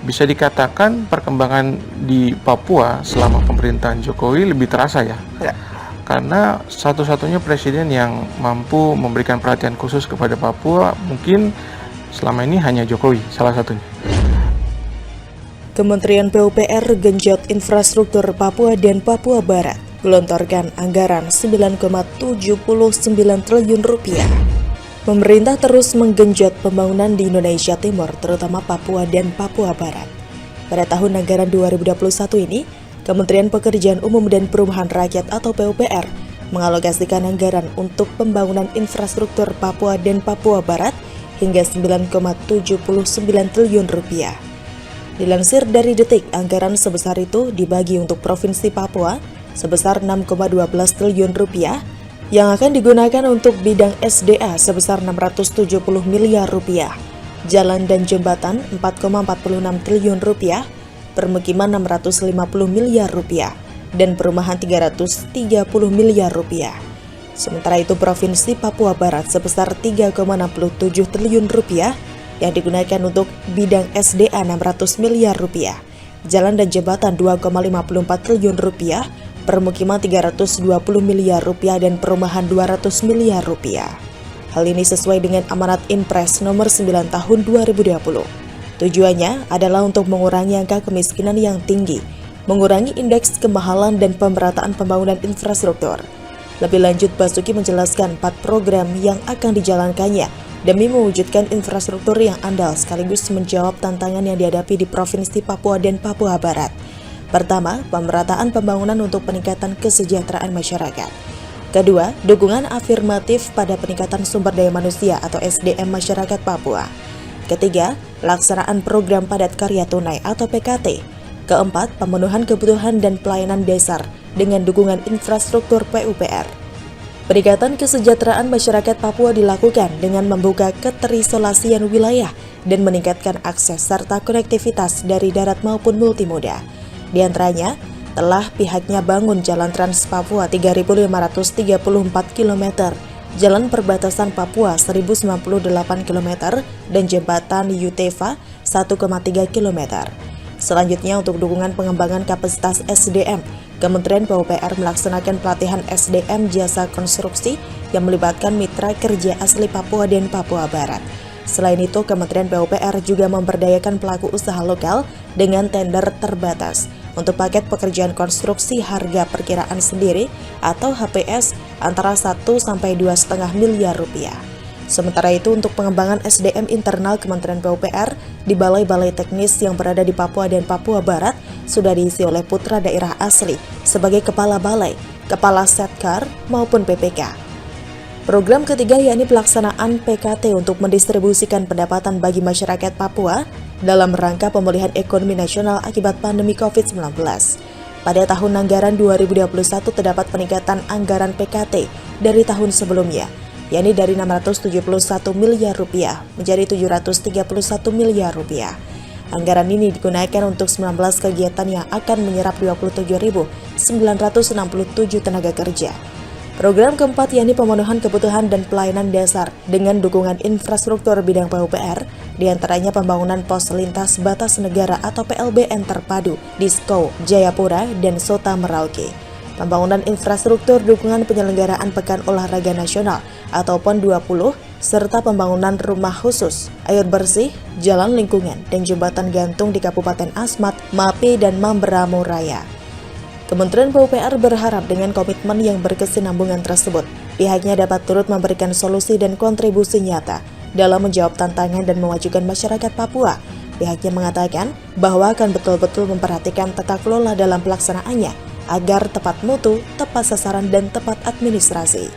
Bisa dikatakan perkembangan di Papua selama pemerintahan Jokowi lebih terasa ya. Ya. Karena satu-satunya presiden yang mampu memberikan perhatian khusus kepada Papua mungkin selama ini hanya Jokowi, salah satunya. Kementerian PUPR genjot infrastruktur Papua dan Papua Barat, gelontorkan anggaran 9,79 triliun rupiah. Pemerintah terus menggenjot pembangunan di Indonesia Timur, terutama Papua dan Papua Barat. Pada tahun anggaran 2021 ini, Kementerian Pekerjaan Umum dan Perumahan Rakyat atau PUPR mengalokasikan anggaran untuk pembangunan infrastruktur Papua dan Papua Barat hingga 9,79 triliun rupiah. Dilansir dari Detik, anggaran sebesar itu dibagi untuk Provinsi Papua sebesar 6,12 triliun rupiah yang akan digunakan untuk bidang SDA sebesar 670 miliar rupiah, jalan dan jembatan 4,46 triliun rupiah, permukiman 650 miliar rupiah, dan perumahan 330 miliar rupiah. Sementara itu Provinsi Papua Barat sebesar 3,67 triliun rupiah yang digunakan untuk bidang SDA 600 miliar rupiah, jalan dan jembatan 2,54 triliun rupiah, permukiman 320 miliar rupiah, dan perumahan 200 miliar rupiah. Hal ini sesuai dengan amanat Inpres nomor 9 tahun 2020. Tujuannya adalah untuk mengurangi angka kemiskinan yang tinggi, mengurangi indeks kemahalan dan pemerataan pembangunan infrastruktur. Lebih lanjut, Basuki menjelaskan 4 program yang akan dijalankannya demi mewujudkan infrastruktur yang andal sekaligus menjawab tantangan yang dihadapi di Provinsi Papua dan Papua Barat. Pertama, pemerataan pembangunan untuk peningkatan kesejahteraan masyarakat. Kedua, dukungan afirmatif pada peningkatan sumber daya manusia atau SDM masyarakat Papua. Ketiga, pelaksanaan program padat karya tunai atau PKT. Keempat, pemenuhan kebutuhan dan pelayanan dasar dengan dukungan infrastruktur PUPR. Peningkatan kesejahteraan masyarakat Papua dilakukan dengan membuka keterisolasian wilayah dan meningkatkan akses serta konektivitas dari darat maupun multimoda. Di antaranya, telah pihaknya bangun Jalan Trans Papua 3.534 km, Jalan Perbatasan Papua 1.098 km, dan Jembatan Yutefa 1,3 km. Selanjutnya, untuk dukungan pengembangan kapasitas SDM, Kementerian PUPR melaksanakan pelatihan SDM jasa konstruksi yang melibatkan mitra kerja asli Papua dan Papua Barat. Selain itu, Kementerian PUPR juga memberdayakan pelaku usaha lokal dengan tender terbatas untuk paket pekerjaan konstruksi harga perkiraan sendiri atau HPS antara 1 sampai 2,5 miliar rupiah. Sementara itu, untuk pengembangan SDM internal Kementerian PUPR di balai-balai teknis yang berada di Papua dan Papua Barat sudah diisi oleh putra daerah asli sebagai kepala balai, kepala setkar maupun PPK. Program ketiga yakni pelaksanaan PKT untuk mendistribusikan pendapatan bagi masyarakat Papua dalam rangka pemulihan ekonomi nasional akibat pandemi COVID-19. Pada tahun anggaran 2021 terdapat peningkatan anggaran PKT dari tahun sebelumnya, yakni dari 671 miliar rupiah menjadi 731 miliar rupiah. Anggaran ini digunakan untuk 19 kegiatan yang akan menyerap 27.967 tenaga kerja. Program keempat yakni pemenuhan kebutuhan dan pelayanan dasar dengan dukungan infrastruktur bidang PUPR, diantaranya pembangunan pos lintas batas negara atau PLBN terpadu di Sko, Jayapura, dan Sota Merauke. Pembangunan infrastruktur dukungan penyelenggaraan Pekan Olahraga Nasional atau PON 20, serta pembangunan rumah khusus, air bersih, jalan lingkungan, dan jembatan gantung di Kabupaten Asmat, Mapi, dan Mamberamo Raya. Kementerian PUPR berharap dengan komitmen yang berkesinambungan tersebut, pihaknya dapat turut memberikan solusi dan kontribusi nyata dalam menjawab tantangan dan memajukan masyarakat Papua. Pihaknya mengatakan bahwa akan betul-betul memperhatikan tata kelola dalam pelaksanaannya agar tepat mutu, tepat sasaran, dan tepat administrasi.